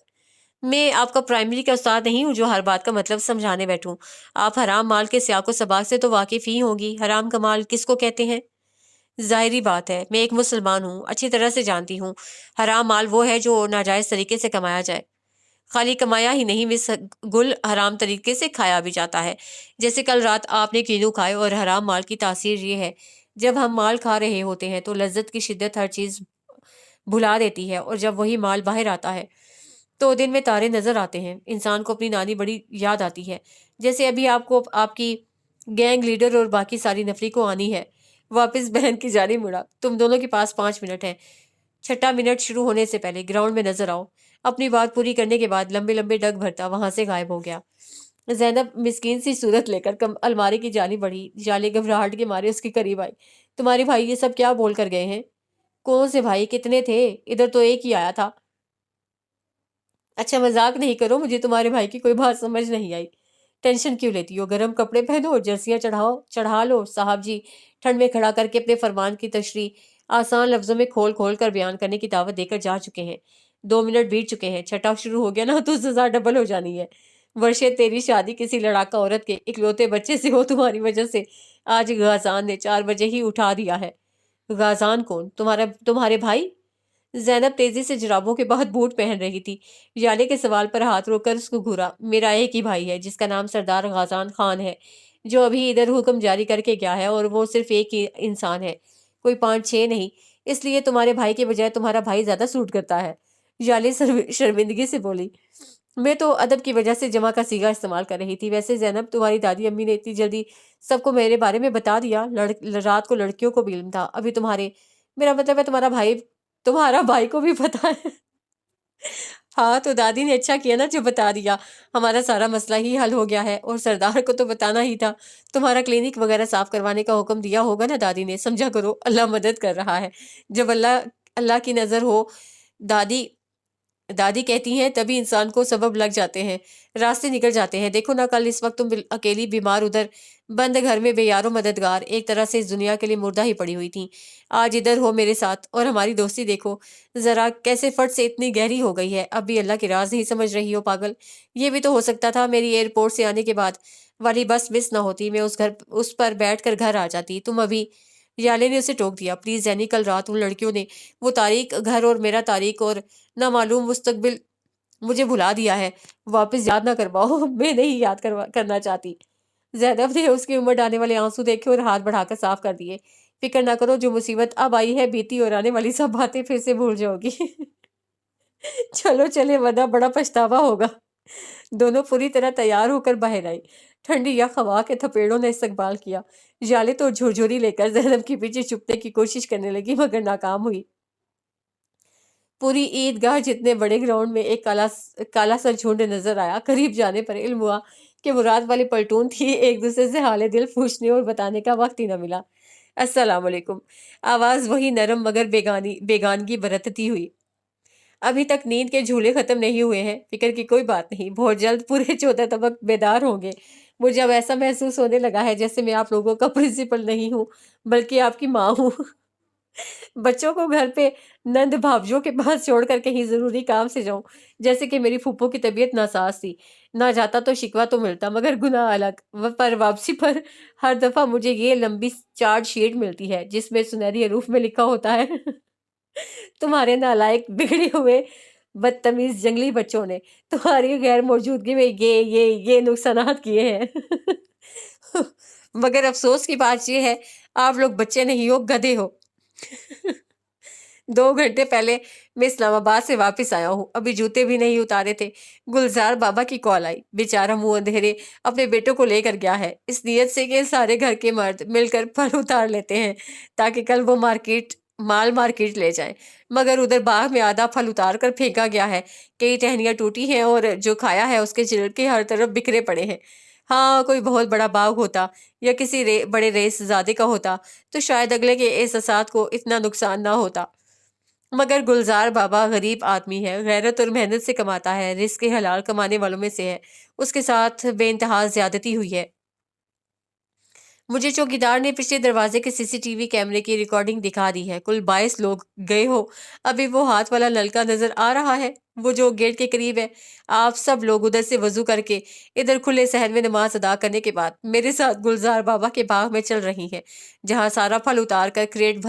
میں آپ کا پرائمری کا استاد نہیں ہوں جو ہر بات کا مطلب سمجھانے بیٹھوں۔ آپ حرام مال کے سیاق و سباق سے تو واقف ہی ہوں گی۔ حرام کا مال کس کو کہتے ہیں؟ ظاہری بات ہے، میں ایک مسلمان ہوں، اچھی طرح سے جانتی ہوں۔ حرام مال وہ ہے جو ناجائز طریقے سے کمایا جائے۔ خالی کمایا ہی نہیں مس گل، حرام طریقے سے کھایا بھی جاتا ہے۔ جیسے کل رات آپ نے کینو کھائے، اور حرام مال کی تاثیر یہ ہے، جب ہم مال کھا رہے ہوتے ہیں تو لذت کی شدت ہر چیز بھلا دیتی ہے، اور جب وہی مال باہر آتا ہے تو دن میں تارے نظر آتے ہیں، انسان کو اپنی نانی بڑی یاد آتی ہے، جیسے ابھی آپ کو آپ کی گینگ لیڈر اور باقی ساری نفری کو آنی ہے۔ واپس بہن کی جانب مڑا۔ تم دونوں کے پاس 5 منٹ ہیں، 6 منٹ شروع ہونے سے پہلے گراؤنڈ میں نظر آؤ۔ اپنی بات پوری کرنے کے بعد لمبے لمبے ڈگ بھرتا وہاں سے غائب ہو گیا۔ زینب مسکین سی صورت لے کر الماری کی جانب بڑھی۔ ژالے گھبراہٹ کے مارے اس کے قریب آئی۔ تمہارے بھائی یہ سب کیا بول کر گئے ہیں؟ کون سے بھائی؟ کتنے تھے؟ ادھر تو ایک ہی آیا تھا۔ اچھا مذاق نہیں کرو، مجھے تمہارے بھائی کی کوئی بات سمجھ نہیں آئی۔ ٹینشن کیوں لیتی ہو؟ گرم کپڑے پہنو اور جرسیاں چڑھا لو۔ صاحب جی ٹھنڈ میں کھڑا کر کے اپنے فرمان کی تشریح آسان لفظوں میں کھول کھول کر بیان کرنے کی دعوت دے کر جا چکے ہیں۔ 2 منٹ بیت چکے ہیں، چھٹا شروع ہو گیا نا تو سزا ڈبل ہو جانی ہے۔ ورشے تیری شادی کسی لڑاکا عورت کے اکلوتے بچے سے ہو، تمہاری وجہ سے آج غازان نے 4 بجے ہی اٹھا دیا ہے۔ غازان کون؟ تمہارے بھائی؟ زینب تیزی سے جرابوں کے بعد بوٹ پہن رہی تھی۔ ژالے کے سوال پر ہاتھ روک کر اس کو گھورا۔ میرا ایک ہی بھائی ہے جس کا نام سردار غازان خان ہے، جو ابھی ادھر حکم جاری کر کے گیا ہے، اور وہ صرف ایک ہی انسان ہے، کوئی 5-6 نہیں، اس لیے تمہارے بھائی کے بجائے تمہارا بھائی زیادہ سوٹ کرتا ہے۔ ژالے شرمندگی سے بولی۔ میں تو ادب کی وجہ سے جمع کا صیغہ استعمال کر رہی تھی۔ ویسے زینب، تمہاری دادی امی نے اتنی جلدی سب کو میرے بارے میں بتا دیا؟ رات کو لڑکیوں کو بھی علم تھا، ابھی میرا مطلب ہے تمہارا بھائی کو بھی پتا ہے۔ ہاں تو دادی نے اچھا کیا نا جو بتا دیا، ہمارا سارا مسئلہ ہی حل ہو گیا ہے، اور سردار کو تو بتانا ہی تھا۔ تمہارا کلینک وغیرہ صاف کروانے کا حکم دیا ہوگا نا دادی نے، سمجھا کرو اللہ مدد کر رہا ہے۔ جب اللہ اللہ کی نظر ہو، دادی دادی کہتی ہیں، تبھی انسان کو سبب لگ جاتے ہیں، راستے نکل جاتے ہیں۔ دیکھو نا کل اس وقت تم اکیلی بیمار ادھر بند گھر میں بے یار و مددگار، ایک طرح سے اس دنیا کے لیے مردہ ہی پڑی ہوئی تھی، آج ادھر ہو میرے ساتھ، اور ہماری دوستی دیکھو ذرا کیسے فٹ سے اتنی گہری ہو گئی ہے۔ اب بھی اللہ کے راز نہیں سمجھ رہی ہو پاگل؟ یہ بھی تو ہو سکتا تھا میری ایئرپورٹ سے آنے کے بعد والی بس مس نہ ہوتی، میں اس پر بیٹھ کر گھر آ جاتی۔ تم ابھی یالے نے اسے ٹوک دیا، پلیز زینی، کل رات ان لڑکیوں نے وہ تاریک گھر اور میرا تاریک اور نامعلوم مستقبل مجھے بھلا دیا ہے، واپس یاد نہ کرواؤ میں نہیں یاد کرنا چاہتی۔ زینب نے اس کی عمر ڈالنے والے آنسو دیکھے اور ہاتھ بڑھا کر صاف کر دیے۔ فکر نہ کرو، جو مصیبت اب آئی ہے بیتی اور آنے والی سب باتیں پھر سے بھول جاؤ گی چلو چلے ورنہ بڑا پچھتاوا ہوگا۔ دونوں پوری طرح تیار ہو کر باہر آئی۔ ٹھنڈی یا ہوا کے تھپیڑوں نے استقبال کیا۔ جالے تو جھرجھوری لے کر زینب کے پیچھے چھپنے کی کوشش کرنے لگی، مگر ناکام ہوئی۔ پوری عیدگاہ جتنے بڑے گراؤنڈ میں ایک کالا سا جھنڈ نظر آیا۔ قریب جانے پر علم ہوا کہ مراد والی پلٹون تھی۔ ایک دوسرے سے حال دل پوچھنے اور بتانے کا وقت ہی نہ ملا۔ السلام علیکم، آواز وہی نرم مگر بیگانگی برتتی ہوئی۔ ابھی تک نیند کے جھولے ختم نہیں ہوئے ہیں، فکر کی کوئی بات نہیں، بہت جلد پورے 14 طبق بیدار ہوں گے۔ مجھے اب ایسا محسوس ہونے لگا ہے جیسے میں آپ لوگوں کا پرنسپل نہیں ہوں بلکہ آپ کی ماں ہوں بچوں کو گھر پہ نند بھاوجوں کے پاس چھوڑ کر کہیں ضروری کام سے جاؤں، جیسے کہ میری پھوپھو کی طبیعت ناساز تھی۔ نہ جاتا تو شکوہ تو ملتا، مگر گناہ الگ۔ پر واپسی پر ہر دفعہ مجھے یہ لمبی چارج شیٹ ملتی ہے جس میں سنہری حروف میں لکھا ہوتا ہے تمہارے نالائق بگڑے ہوئے بدتمیز جنگلی بچوں نے تمہاری غیر موجودگی میں یہ نقصانات کیے ہیں مگر افسوس کی بات یہ ہے آپ لوگ بچے نہیں ہو، گدھے ہو 2 گھنٹے پہلے میں اسلام آباد سے واپس آیا ہوں، ابھی جوتے بھی نہیں اتارے تھے، گلزار بابا کی کال آئی۔ بیچارہ منہ اندھیرے اپنے بیٹوں کو لے کر گیا ہے، اس نیت سے کہ سارے گھر کے مرد مل کر پھل اتار لیتے ہیں تاکہ کل وہ مال مارکیٹ لے جائیں، مگر ادھر باغ میں آدھا پھل اتار کر پھینکا گیا ہے، کئی ٹہنیاں ٹوٹی ہیں اور جو کھایا ہے اس کے چھلکے ہر طرف بکھرے پڑے ہیں۔ ہاں کوئی بہت بڑا باغ ہوتا یا کسی بڑے رئیس زادے کا ہوتا تو شاید اگلے کے احساسات کو اتنا نقصان نہ ہوتا، مگر گلزار بابا غریب آدمی ہے، غیرت اور محنت سے کماتا ہے، رزق حلال کمانے والوں میں سے ہے، اس کے ساتھ بے انتہا زیادتی ہوئی ہے۔ مجھے چوکیدار نے پچھلے دروازے کے سی سی ٹی وی کیمرے کی ریکارڈنگ دکھا دی ہے، کل 22 لوگ گئے ہو۔ ابھی وہ ہاتھ والا لڑکا نظر آ رہا ہے، وہ جو گیٹ کے قریب ہے۔ آپ سب لوگ ادھر سے وضو کر کے ادھر کھلے صحن میں نماز ادا کرنے کے بعد میرے ساتھ گلزار بابا کے باغ میں چل رہی ہیں، جہاں سارا پھل اتار کر کریٹ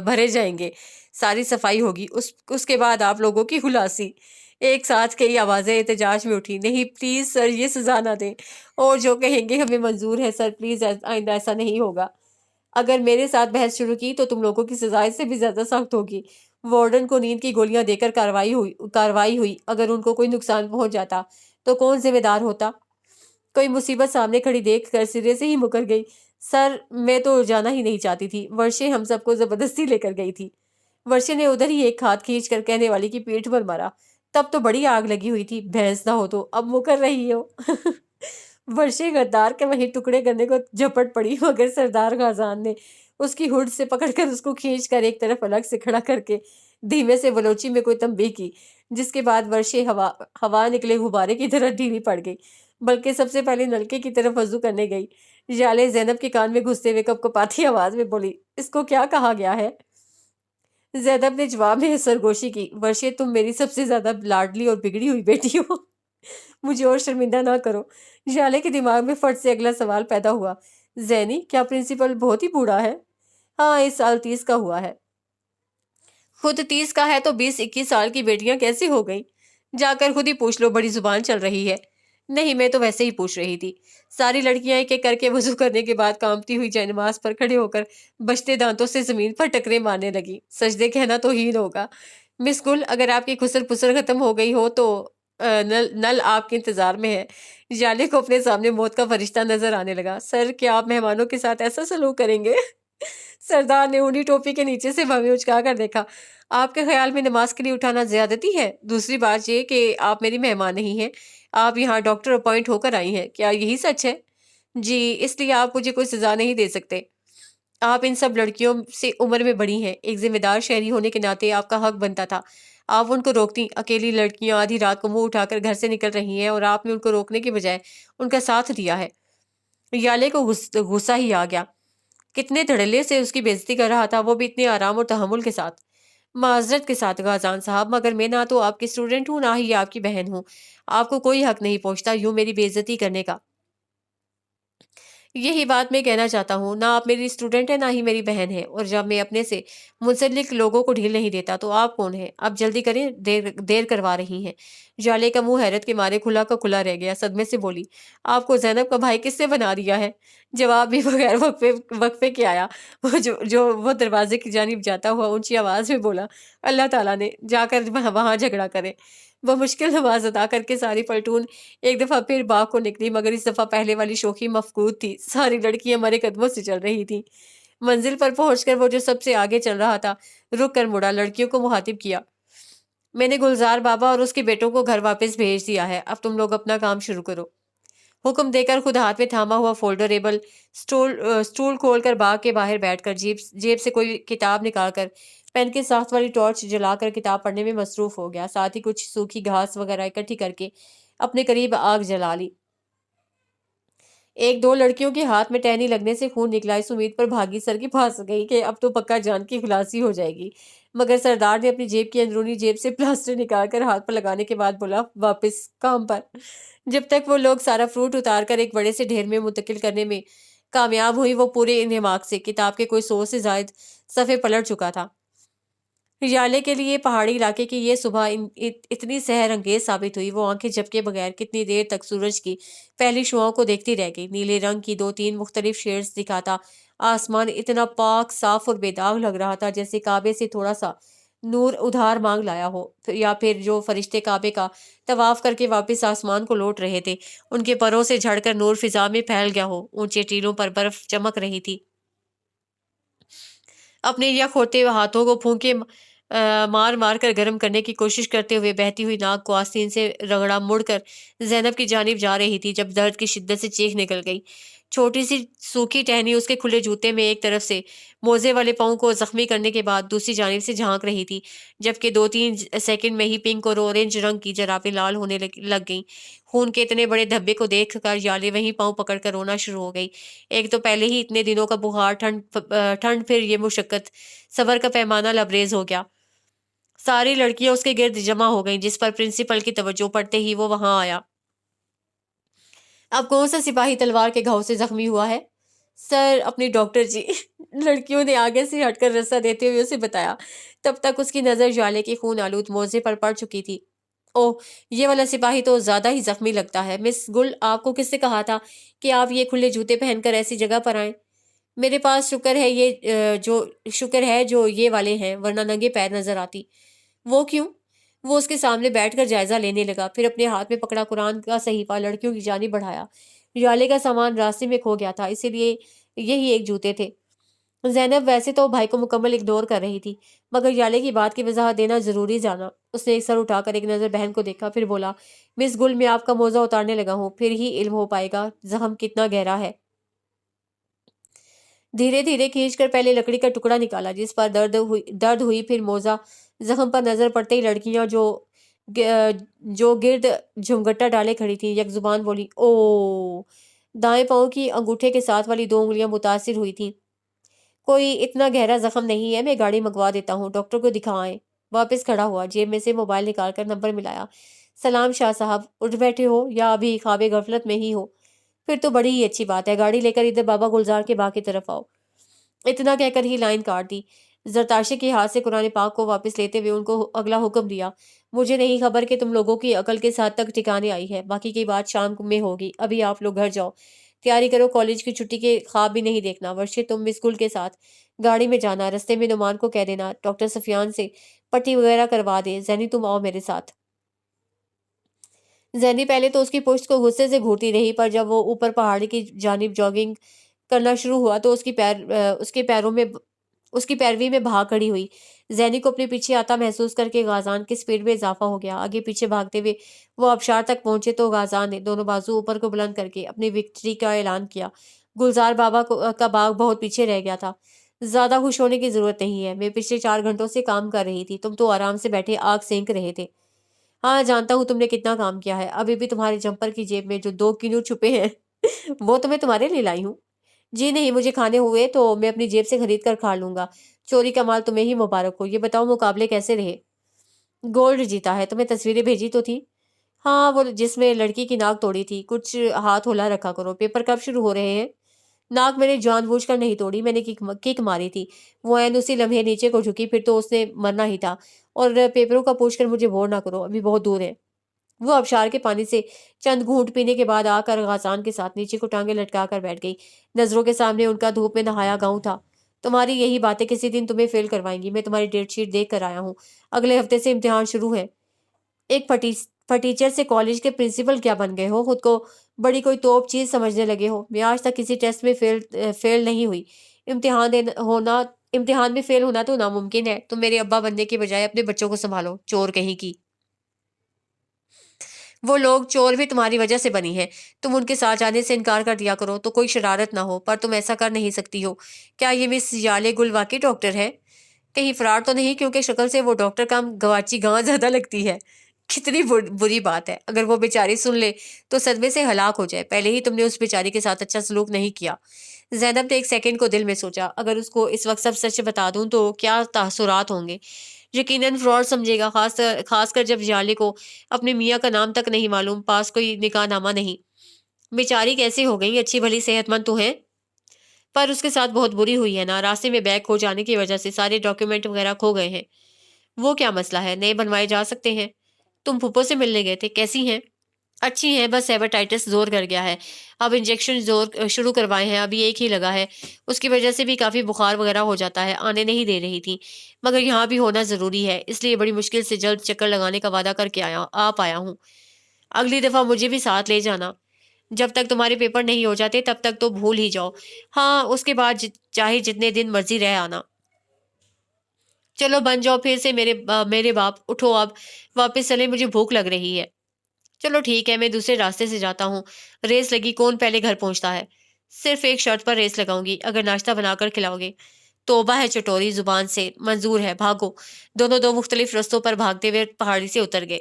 بھرے جائیں گے، ساری صفائی ہوگی، اس کے بعد آپ لوگوں کی خلاصی۔ ایک ساتھ کئی آوازیں احتجاج میں اٹھی۔ نہیں پلیز سر، یہ سزا نہ دیں، اور جو کہیں گے ہمیں منظور ہے سر، پلیز آئندہ ایسا نہیں ہوگا۔ اگر میرے ساتھ بحث شروع کی تو تم لوگوں کی سزا اس سے بھی زیادہ سخت ہوگی۔ وارڈن کو نیند کی گولیاں دے کر کارروائی ہوئی، اگر ان کو کوئی نقصان پہنچ جاتا تو کون ذمہ دار ہوتا؟ کوئی مصیبت سامنے کھڑی دیکھ کر سرے سے ہی مکر گئی۔ سر میں تو جانا ہی نہیں چاہتی تھی، ورشے ہم سب کو زبردستی لے کر گئی تھی۔ ورشے نے ادھر ہی ایک ہاتھ کھینچ کر کہنے والی کی پیٹھ پر مارا۔ تب تو بڑی آگ لگی ہوئی تھی، بھینس نہ ہو تو اب مکر رہی ہو ورشے غدار کے وہیں ٹکڑے کرنے کو جھپٹ پڑی، مگر سردار غازان نے اس کی ہڈ سے پکڑ کر اس کو کھینچ کر ایک طرف الگ سے کھڑا کر کے دھیمے سے بلوچی میں کوئی تنبیہ کی، جس کے بعد ورشے ہوا نکلے غبارے کی طرح ڈھیلی پڑ گئی، بلکہ سب سے پہلے نلکے کی طرف وضو کرنے گئی۔ جالے زینب کے کان میں گھستے ہوئے کپکپاتی آواز میں بولی، اس کو کیا کہا گیا ہے؟ زینب نے جواب میں سرگوشی کی، ورشے تم میری سب سے زیادہ لاڈلی اور بگڑی ہوئی بیٹی ہو مجھے اور شرمندہ نہ کرو۔ جالے کے دماغ میں فٹ سے اگلا سوال پیدا ہوا، زینی کیا پرنسپل بہت ہی بوڑھا ہے؟ ہاں اس سال 30 کا ہوا ہے۔ خود 30 کا ہے تو 20-21 سال کی بیٹیاں کیسے ہو گئی؟ جا کر خود ہی پوچھ لو، بڑی زبان چل رہی ہے۔ نہیں میں تو ویسے ہی پوچھ رہی تھی۔ ساری لڑکیاں ایک ایک کر کے وضو کرنے کے بعد کانپتی ہوئی جائے نماز پر کھڑے ہو کر بچتے دانتوں سے زمین پر ٹکرے مارنے لگی۔ سجدے کہنا تو ہین ہوگا۔ مس گل، اگر آپ کی خسر پسر ختم ہو گئی ہو تو نل آپ کے انتظار میں ہے۔ جالے کو اپنے سامنے موت کا فرشتہ نظر آنے لگا۔ سر کیا آپ مہمانوں کے ساتھ ایسا سلوک کریں گے؟ سردار نے اونی ٹوپی کے نیچے سے بھویں اچکا کر دیکھا۔ آپ کے خیال میں نماز کے لیے اٹھانا زیادتی ہے؟ دوسری بات یہ کہ آپ میری مہمان نہیں ہیں، آپ یہاں ڈاکٹر اپوائنٹ ہو کر آئی ہیں، کیا یہی سچ ہے؟ جی، اس لیے آپ مجھے کوئی سزا نہیں دے سکتے۔ آپ ان سب لڑکیوں سے عمر میں بڑی ہیں، ایک ذمہ دار شہری ہونے کے ناطے آپ کا حق بنتا تھا آپ ان کو روکتی۔ اکیلی لڑکیاں آدھی رات کو منہ اٹھا کر گھر سے نکل رہی ہیں اور آپ نے ان کو روکنے کے بجائے ان کا ساتھ دیا ہے۔ یالے کو غصہ ہی آ گیا۔ کتنے دھڑلے سے اس کی بےعزتی کر رہا تھا، وہ بھی اتنے آرام اور تحمل کے ساتھ۔ معذرت کے ساتھ غازان صاحب، مگر میں نہ تو آپ کی اسٹوڈنٹ ہوں نہ ہی آپ کی بہن ہوں، آپ کو کوئی حق نہیں پہنچتا یوں میری بے عزتی کرنے کا۔ یہی بات میں کہنا چاہتا ہوں، نہ آپ میری اسٹوڈنٹ ہے نہ ہی میری بہن ہے، اور جب میں اپنے سے منسلک لوگوں کو ڈھیل نہیں دیتا تو آپ کون ہیں؟ اب جلدی کریں، دیر کروا رہی ہیں۔ جالے کا منہ حیرت کے مارے کھلا کا کھلا رہ گیا، صدمے سے بولی، آپ کو زینب کا بھائی کس سے بنا دیا ہے؟ جواب بھی بغیر وقفے کے آیا۔ وہ دروازے کی جانب جاتا ہوا اونچی آواز میں بولا، اللہ تعالیٰ نے، جا کر وہاں جھگڑا کرے۔ وہ مشکل نماز ادا کر کے ساری پلٹون ایک دفعہ پھر باغ کو نکلی، مگر اس دفعہ پہلے والی شوخی مفقود تھی، ساری لڑکیاں مرے قدموں سے چل رہی تھیں۔ منزل پر پہنچ کر وہ جو سب سے آگے چل رہا تھا رک کر مڑا، لڑکیوں کو مخاطب کیا، میں نے گلزار بابا اور اس کے بیٹوں کو گھر واپس بھیج دیا ہے، اب تم لوگ اپنا کام شروع کرو۔ حکم دے کر خود ہاتھ میں تھاما ہوا فولڈریبل سٹول کھول کر باغ کے باہر بیٹھ کر جیب سے کوئی کتاب نکال کر پین کے ساتھ والی ٹارچ جلا کر کتاب پڑھنے میں مصروف ہو گیا، ساتھ ہی کچھ سوکھی گھاس وغیرہ اکٹھی کر کے اپنے قریب آگ جلا لی۔ ایک دو لڑکیوں کے ہاتھ میں ٹہنی لگنے سے خون نکلا، اس امید پر بھاگی سر کے پاس گئی کہ اب تو پکا جان کی خلاصی ہو جائے گی، مگر سردار نے اپنی جیب کی اندرونی جیب سے پلاسٹر نکال کر ہاتھ پر لگانے کے بعد بولا، واپس کام پر۔ جب تک وہ لوگ سارا فروٹ اتار کر ایک بڑے سے ڈھیر میں منتقل کرنے میں کامیاب ہوئی، وہ پورے انہماک سے کتاب کے کوئی 100 سے زائد صفحے پلٹ چکا تھا۔ یالے کے لیے پہاڑی علاقے کی یہ صبح اتنی سحر انگیز ثابت ہوئی، وہ آنکھیں جھپکے بغیر کتنی دیر تک سورج کی پہلی شعاؤں کو دیکھتی رہ گئی۔ نیلے رنگ کی 2-3 مختلف شیڈز دکھاتا آسمان اتنا پاک، صاف اور بے داغ لگ رہا تھا جیسے کعبے سے تھوڑا سا نور ادھار مانگ لایا ہو، یا پھر جو فرشتے کعبے کا طواف کر کے واپس آسمان کو لوٹ رہے تھے ان کے پروں سے جھڑ کر نور فضا میں پھیل گیا ہو۔ اونچے ٹیلوں پر برف چمک رہی تھی۔ اپنے یک ہوتے ہاتھوں کو پھونکے مار مار کر گرم کرنے کی کوشش کرتے ہوئے بہتی ہوئی ناک کو آستین سے رگڑا مڑ کر زینب کی جانب جا رہی تھی، جب درد کی شدت سے چیخ نکل گئی۔ چھوٹی سی سوکھی ٹہنی اس کے کھلے جوتے میں ایک طرف سے موزے والے پاؤں کو زخمی کرنے کے بعد دوسری جانب سے جھانک رہی تھی، جبکہ 2-3 سیکنڈ میں ہی پنک اور اورنج رنگ کی جرابیں لال ہونے لگ گئیں۔ خون کے اتنے بڑے دھبے کو دیکھ کر یالے وہیں پاؤں پکڑ کر رونا شروع ہو گئی۔ ایک تو پہلے ہی اتنے دنوں کا بخار، ٹھنڈ پھر یہ مشقت، صبر کا پیمانہ لبریز ہو گیا۔ ساری لڑکیاں اس کے گرد جمع ہو گئیں، جس پر پرنسپل کی توجہ پڑتے ہی وہ وہاں آیا۔ اب کون سا سپاہی تلوار کے گھاؤ سے زخمی ہوا ہے؟ سر، اپنی ڈاکٹر جی، لڑکیوں نے آگے سے ہٹ کر رسہ دیتے ہوئے اسے بتایا۔ تب تک اس کی نظر جالے کے خون آلود موزے پر پڑ چکی تھی۔ اوہ، یہ والا سپاہی تو زیادہ ہی زخمی لگتا ہے۔ مس گل، آپ کو کس سے کہا تھا کہ آپ یہ کھلے جوتے پہن کر ایسی جگہ پر آئیں؟ میرے پاس شکر ہے جو یہ والے ہیں، ورنہ ننگے پیر نظر آتی۔ وہ کیوں؟ وہ اس کے سامنے بیٹھ کر جائزہ لینے لگا، پھر اپنے ہاتھ میں پکڑا قرآن کا صحیفہ لڑکیوں کی جانب بڑھایا۔ یالے کا سامان راستے میں کھو گیا تھا، اسی لیے یہی ایک جوتے تھے۔ زینب ویسے تو بھائی کو مکمل اگنور کر رہی تھی، مگر یالے کی بات کی وضاحت دینا ضروری جانا۔ اس نے ایک سر اٹھا کر ایک نظر بہن کو دیکھا، پھر بولا، مس گل، میں آپ کا موزہ اتارنے لگا ہوں، پھر ہی علم ہو پائے گا زخم کتنا گہرا ہے۔ دھیرے دھیرے کھینچ کر پہلے لکڑی کا ٹکڑا نکالا جس پر درد ہوئی، پھر موزہ زخم پر نظر پڑتے ہی لڑکیاں جو گرد جھمگٹا ڈالے کھڑی تھیں یک زبان بولی، او۔ دائیں پاؤں کی انگوٹھے کے ساتھ والی 2 انگلیاں متاثر ہوئی تھیں۔ کوئی اتنا گہرا زخم نہیں ہے، میں گاڑی منگوا دیتا ہوں، ڈاکٹر کو دکھائیں۔ واپس کھڑا ہوا، جیب میں سے موبائل نکال کر نمبر ملایا۔ سلام شاہ صاحب، اٹھ بیٹھے ہو یا ابھی خواب غفلت میں ہی ہو؟ پھر تو بڑی ہی اچھی بات ہے، گاڑی لے کر ادھر بابا گلزار کے باغ کی طرف آؤ۔ اتنا کہہ کر ہی لائن کاٹ دی۔ زرتاشی کے ہاتھ سے قرآن پاک کو واپس لیتے ہوئے ان کو اگلا حکم دیا، مجھے نہیں خبر کہ تم لوگوں کی عقل کس حد تک ٹھکانے آئی ہے، باقی کی بات شام میں ہوگی، ابھی آپ لوگ گھر جاؤ، تیاری کرو، کالج کی چھٹی کے خواب بھی نہیں دیکھنا، ورشے تم مس گل کے ساتھ گاڑی میں جانا، رستے میں نعمان کو کہہ دینا ڈاکٹر سفیان سے پٹی وغیرہ کروا دے، زینی تم آؤ میرے ساتھ۔ زینی پہلے تو اس کی پشت کو غصے سے گھورتی رہی، پر جب وہ اوپر پہاڑی کی جانب جاگنگ کرنا شروع ہوا تو اس کی پیروی میں بھاگ کھڑی ہوئی۔ زینی کو اپنے پیچھے آتا محسوس کر کے غازان کی سپیڈ میں اضافہ ہو گیا۔ آگے پیچھے بھاگتے ہوئے وہ آبشار تک پہنچے تو غازان نے دونوں بازو اوپر کو بلند کر کے اپنی وکٹری کا اعلان کیا۔ گلزار بابا کا باغ بہت پیچھے رہ گیا تھا۔ زیادہ خوش ہونے کی ضرورت نہیں ہے، میں پچھلے 4 گھنٹوں سے کام کر رہی تھی، تم تو آرام سے بیٹھے آگ سینک رہے تھے۔ ہاں جانتا ہوں تم نے کتنا کام کیا ہے، ابھی بھی تمہارے جمپر کی جیب میں جو 2 کنو چھپے ہیں وہ تو میں تمہارے لیے لائی ہوں۔ جی نہیں، مجھے کھانے ہوئے تو میں اپنی جیب سے خرید کر کھا لوں گا۔ چوری کا مال تمہیں ہی مبارک ہو۔ یہ بتاؤ مقابلے کیسے رہے؟ گولڈ جیتا ہے، تمہیں تصویریں بھیجی تو تھی؟ ہاں، وہ جس میں لڑکی کی ناک توڑی تھی۔ کچھ ہاتھ ہلا رکھا کرو، پیپر کب شروع ہو رہے ہیں؟ ناک میں نے جان بوجھ کر نہیں توڑی، میں نے کک ماری تھی۔ وہ عین اسی لمحے نیچے کو جھکی، پھر تو اس نے مرنا ہی تھا۔ اور پیپروں کا پوچھ کر مجھے بور نہ کرو، ابھی بہت دور ہے۔ وہ آبشار کے پانی سے چند گھونٹ پینے کے بعد آ کر غازان کے ساتھ نیچے کو ٹانگیں لٹکا کر بیٹھ گئی۔ نظروں کے سامنے ان کا دھوپ میں نہایا گاؤں تھا۔ تمہاری یہی باتیں کسی دن تمہیں فیل کروائیں گی۔ میں تمہاری ڈیٹ شیٹ دیکھ کر آیا ہوں، اگلے ہفتے سے امتحان شروع ہے۔ ایک ٹیچر سے کالج کے پرنسپل کیا بن گئے ہو؟ خود کو بڑی کوئی توپ چیز سمجھنے لگے ہو۔ میں آج تک کسی ٹیسٹ میں فیل نہیں ہوئی۔ امتحان میں فیل ہونا تو ناممکن ہے۔ تم میرے ابا بننے کے بجائے اپنے بچوں کو سنبھالو، چور کہیں کی۔ وہ لوگ چور بھی تمہاری وجہ سے بنی ہیں۔ تم ان کے ساتھ جانے سے انکار کر دیا کرو تو کوئی شرارت نہ ہو، پر تم ایسا کر نہیں سکتی ہو۔ کیا یہ مس یالے گل واقعی ڈاکٹر ہے؟ کہیں فراڈ تو نہیں؟ کیونکہ شکل سے وہ ڈاکٹر کام گواچی گاں زیادہ لگتی ہے۔ کتنی بری بات ہے، اگر وہ بیچاری سن لے تو صدمے سے ہلاک ہو جائے۔ پہلے ہی تم نے اس بیچاری کے ساتھ اچھا سلوک نہیں کیا۔ زینب نے ایک سیکنڈ کو دل میں سوچا، اگر اس کو اس وقت سب سچ بتا دوں تو کیا تاثرات ہوں گے؟ یقیناً فراڈ سمجھے گا، خاص کر جب یالے کو اپنے میاں کا نام تک نہیں معلوم، پاس کوئی نکاح نامہ نہیں۔ بیچاری کیسے ہو گئی؟ اچھی بھلی صحت مند تو ہے، پر اس کے ساتھ بہت بری ہوئی ہے نا۔ راستے میں بیگ کھو جانے کی وجہ سے سارے ڈاکیومنٹ وغیرہ کھو گئے ہیں۔ وہ کیا مسئلہ ہے، نئے بنوائے جا سکتے ہیں۔ تم پھپھو سے ملنے گئے تھے، کیسی ہیں؟ اچھی ہیں، بس ہیپاٹائٹس زور کر گیا ہے، اب انجیکشن شروع کروائے ہیں، ابھی ایک ہی لگا ہے۔ اس کی وجہ سے بھی کافی بخار وغیرہ ہو جاتا ہے، آنے نہیں دے رہی تھی، مگر یہاں بھی ہونا ضروری ہے، اس لیے بڑی مشکل سے جلد چکر لگانے کا وعدہ کر کے آ پایا ہوں۔ اگلی دفعہ مجھے بھی ساتھ لے جانا۔ جب تک تمہارے پیپر نہیں ہو جاتے تب تک تو بھول ہی جاؤ۔ ہاں، اس کے بعد چاہے جتنے دن مرضی رہ آنا۔ چلو بن جاؤ پھر سے میرے باپ، اٹھو اب واپس چلے، مجھے بھوک لگ رہی ہے۔ چلو ٹھیک ہے، میں دوسرے راستے سے جاتا ہوں۔ ریس لگی کون پہلے گھر پہنچتا ہے۔ صرف ایک شرط پر ریس لگاؤں گی، اگر ناشتہ بنا کر کھلاؤ گے۔ توبہ ہے چٹوری، زبان سے، منظور ہے، بھاگو۔ دونوں دو مختلف رستوں پر بھاگتے ہوئے پہاڑی سے اتر گئے۔